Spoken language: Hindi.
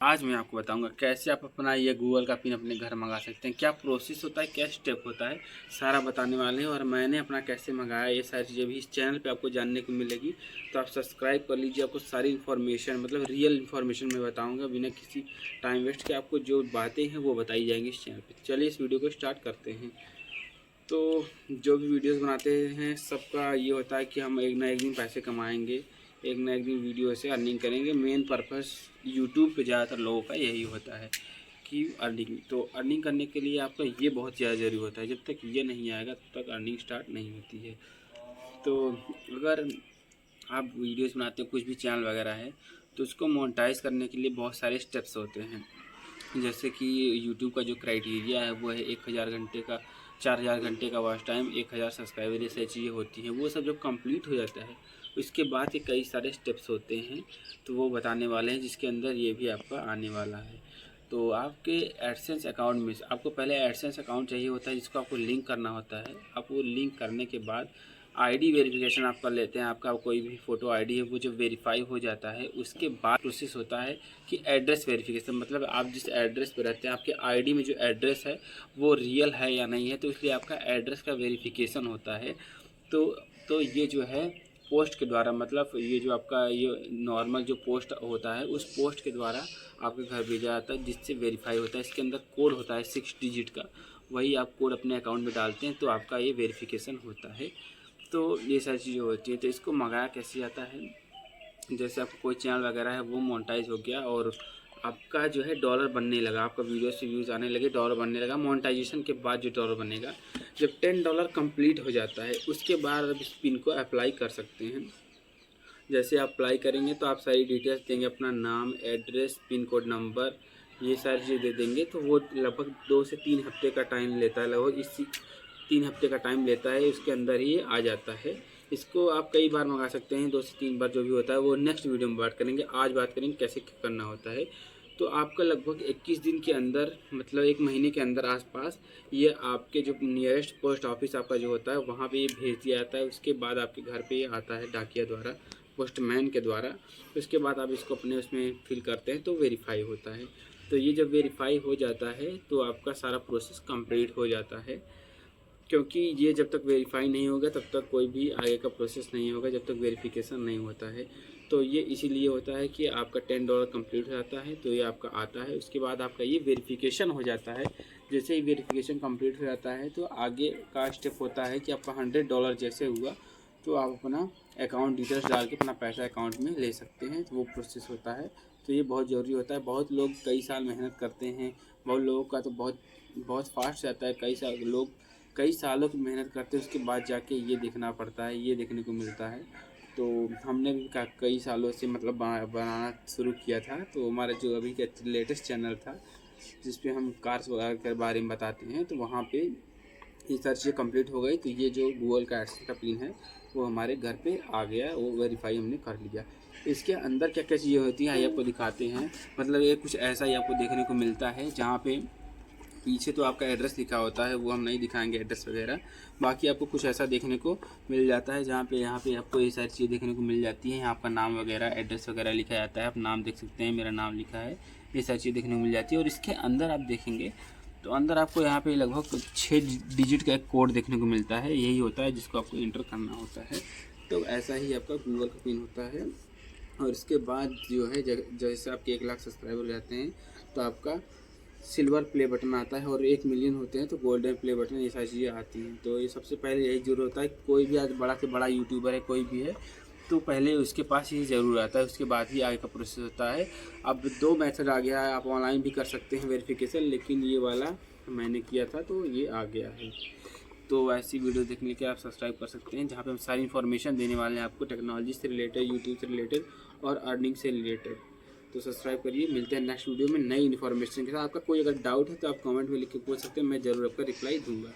आज मैं आपको बताऊंगा कैसे आप अपना ये गूगल का पिन अपने घर मंगा सकते हैं, क्या प्रोसेस होता है, क्या स्टेप होता है, सारा बताने वाले हैं। और मैंने अपना कैसे मंगाया ये सारी चीज़ें भी इस चैनल पे आपको जानने को मिलेगी। तो आप सब्सक्राइब कर लीजिए, आपको सारी इन्फॉर्मेशन मतलब रियल इन्फॉर्मेशन मैं बताऊँगा बिना किसी टाइम वेस्ट के। आपको जो बातें हैं वो बताई जाएंगी इस चैनल पर। चलिए इस वीडियो को स्टार्ट करते हैं। तो जो भी वीडियोज़ बनाते हैं सबका ये होता है कि हम एक ना एक दिन पैसे कमाएँगे, एक ना एक दिन वीडियो से अर्निंग करेंगे। मेन पर्पस यूट्यूब पे ज़्यादातर लोगों का यही होता है कि अर्निंग। तो अर्निंग करने के लिए आपका ये बहुत ज़्यादा ज़रूरी होता है। जब तक ये नहीं आएगा तब तक अर्निंग स्टार्ट नहीं होती है। तो अगर आप वीडियोज़ बनाते हो, कुछ भी चैनल वगैरह है, तो उसको मोनेटाइज़ करने के लिए बहुत सारे स्टेप्स होते हैं। जैसे कि यूट्यूब का जो क्राइटेरिया है वो है 1000 घंटे का, 4000 घंटे का वॉच टाइम, 1000 सब्सक्राइबर, ये सारी चीज़ें होती हैं। वो सब जब कंप्लीट हो जाता है उसके बाद ये कई सारे स्टेप्स होते हैं, तो वो बताने वाले हैं, जिसके अंदर ये भी आपका आने वाला है। तो आपके एडसेंस अकाउंट में आपको पहले एडसेंस अकाउंट चाहिए होता है, जिसको आपको लिंक करना होता है। आप वो लिंक करने के बाद आईडी वेरिफिकेशन आप कर लेते हैं। आपका कोई भी फ़ोटो आईडी है वो जब वेरीफाई हो जाता है उसके बाद प्रोसेस होता है कि एड्रेस वेरिफिकेशन, मतलब आप जिस एड्रेस पे रहते हैं आपके आईडी में जो एड्रेस है वो रियल है या नहीं है, तो इसलिए आपका एड्रेस का वेरिफिकेशन होता है। तो तो ये जो है पोस्ट के द्वारा, मतलब ये जो आपका ये नॉर्मल जो पोस्ट होता है उस पोस्ट के द्वारा आपके घर भेजा जाता है, जिससे वेरीफाई होता है। इसके अंदर कोड होता है 6 डिजिट का, वही आप कोड अपने अकाउंट में डालते हैं तो आपका ये वेरिफिकेशन होता है। तो ये सारी चीज़ें होती हैं। तो इसको मंगाया कैसे जाता है, जैसे आपको कोई चैनल वगैरह है वो मोनेटाइज हो गया और आपका जो है डॉलर बनने लगा, आपका वीडियो से व्यूज़ आने लगे, डॉलर बनने लगा। मोनेटाइजेशन के बाद जो डॉलर बनेगा, जब $10 कंप्लीट हो जाता है उसके बाद आप इस पिन को अप्लाई कर सकते हैं। जैसे आप अप्लाई करेंगे तो आप सारी डिटेल्स देंगे, अपना नाम, एड्रेस, पिन कोड नंबर, ये सारी चीज़ें दे देंगे। तो वो लगभग 2 से 3 हफ्ते का टाइम लेता है, लगभग इसी 3 हफ्ते का टाइम लेता है, उसके अंदर ही आ जाता है। इसको आप कई बार मंगा सकते हैं, 2 से 3 बार जो भी होता है वो नेक्स्ट वीडियो में बात करेंगे। आज बात करेंगे कैसे करना होता है। तो आपका लगभग 21 दिन के अंदर, मतलब 1 महीने के अंदर आसपास, ये आपके जो नियरेस्ट पोस्ट ऑफिस आपका जो होता है वहाँ पे ये भेज दिया जाता है। उसके बाद आपके घर पे ये आता है डाकिया द्वारा, पोस्टमैन के द्वारा। उसके बाद आप इसको अपने उसमें फिल करते हैं तो वेरीफाई होता है। तो ये जब वेरीफाई हो जाता है तो आपका सारा प्रोसेस कंप्लीट हो जाता है, क्योंकि ये जब तक वेरीफाई नहीं होगा तब तक कोई भी आगे का प्रोसेस नहीं होगा, जब तक वेरिफिकेशन नहीं होता है। तो ये इसीलिए होता है कि आपका $10 कंप्लीट हो जाता है तो ये आपका आता है। उसके बाद आपका ये वेरिफिकेशन हो जाता है। जैसे ही वेरिफिकेशन कंप्लीट हो जाता है तो आगे का स्टेप होता है कि आपका $100 जैसे हुआ तो आप अपना अकाउंट डिटेल्स डाल के अपना पैसा अकाउंट में ले सकते हैं। तो वो प्रोसेस होता है। तो ये बहुत ज़रूरी होता है। बहुत लोग कई साल मेहनत करते हैं, बहुत लोगों का तो बहुत बहुत फास्ट जाता है। कई सालों की मेहनत करते हैं, उसके बाद जाके ये देखना पड़ता है, ये देखने को मिलता है। तो हमने भी कई सालों से मतलब बनाना शुरू किया था। तो हमारा जो अभी का लेटेस्ट चैनल था जिस पे हम कार्स वगैरह के बारे में बताते हैं, तो वहाँ पे ये सारी चीज़ें कंप्लीट हो गई। तो ये जो गूगल का एडसेंस का पिन है वो हमारे घर पे आ गया, वो वेरीफाई हमने कर लिया। इसके अंदर क्या क्या चीज़ें होती हैं आइए आपको दिखाते हैं। मतलब ये कुछ ऐसा ही आपको देखने को मिलता है, जहाँ पे पीछे तो आपका एड्रेस लिखा होता है, वो हम नहीं दिखाएंगे एड्रेस वगैरह। बाकी आपको कुछ ऐसा देखने को मिल जाता है, जहाँ पे यहाँ पे आपको ये सारी चीज़ें देखने को मिल जाती हैं। यहाँ आपका नाम वगैरह, एड्रेस वगैरह लिखा जाता है, आप नाम देख सकते हैं, मेरा नाम लिखा है, ये सारी चीज़ें देखने को मिल जाती है। और इसके अंदर आप देखेंगे तो अंदर आपको यहाँ पे लगभग 6 डिजिट का एक कोड देखने को मिलता है, यही होता है जिसको आपको इंटर करना होता है। तो ऐसा ही आपका गूगल का पिन होता है। और इसके बाद जो है जैसे आपके 1 लाख सब्सक्राइबर रहते हैं तो आपका सिल्वर प्ले बटन आता है, और 1 मिलियन होते हैं तो गोल्डन प्ले बटन, ये सारी चीज़ें आती हैं। तो ये सबसे पहले यही ज़रूर होता है। कोई भी आज बड़ा से बड़ा यूट्यूबर है, कोई भी है, तो पहले उसके पास ये ज़रूर आता है, उसके बाद ही आगे का प्रोसेस होता है। अब 2 मेथड आ गया है, आप ऑनलाइन भी कर सकते हैं वेरिफिकेशन, लेकिन ये वाला मैंने किया था तो ये आ गया है। तो ऐसी वीडियो देखने के आप सब्सक्राइब कर सकते हैं, जहाँ पे हम सारी इन्फॉर्मेशन देने वाले हैं आपको, टेक्नोलॉजी से रिलेटेड, यूट्यूब से रिलेटेड और अर्निंग से रिलेटेड। तो सब्सक्राइब करिए। मिलते हैं नेक्स्ट वीडियो में नई इन्फॉर्मेशन के साथ। आपका कोई अगर डाउट है तो आप कमेंट में लिख के पूछ सकते हैं, मैं ज़रूर आपका रिप्लाई दूंगा।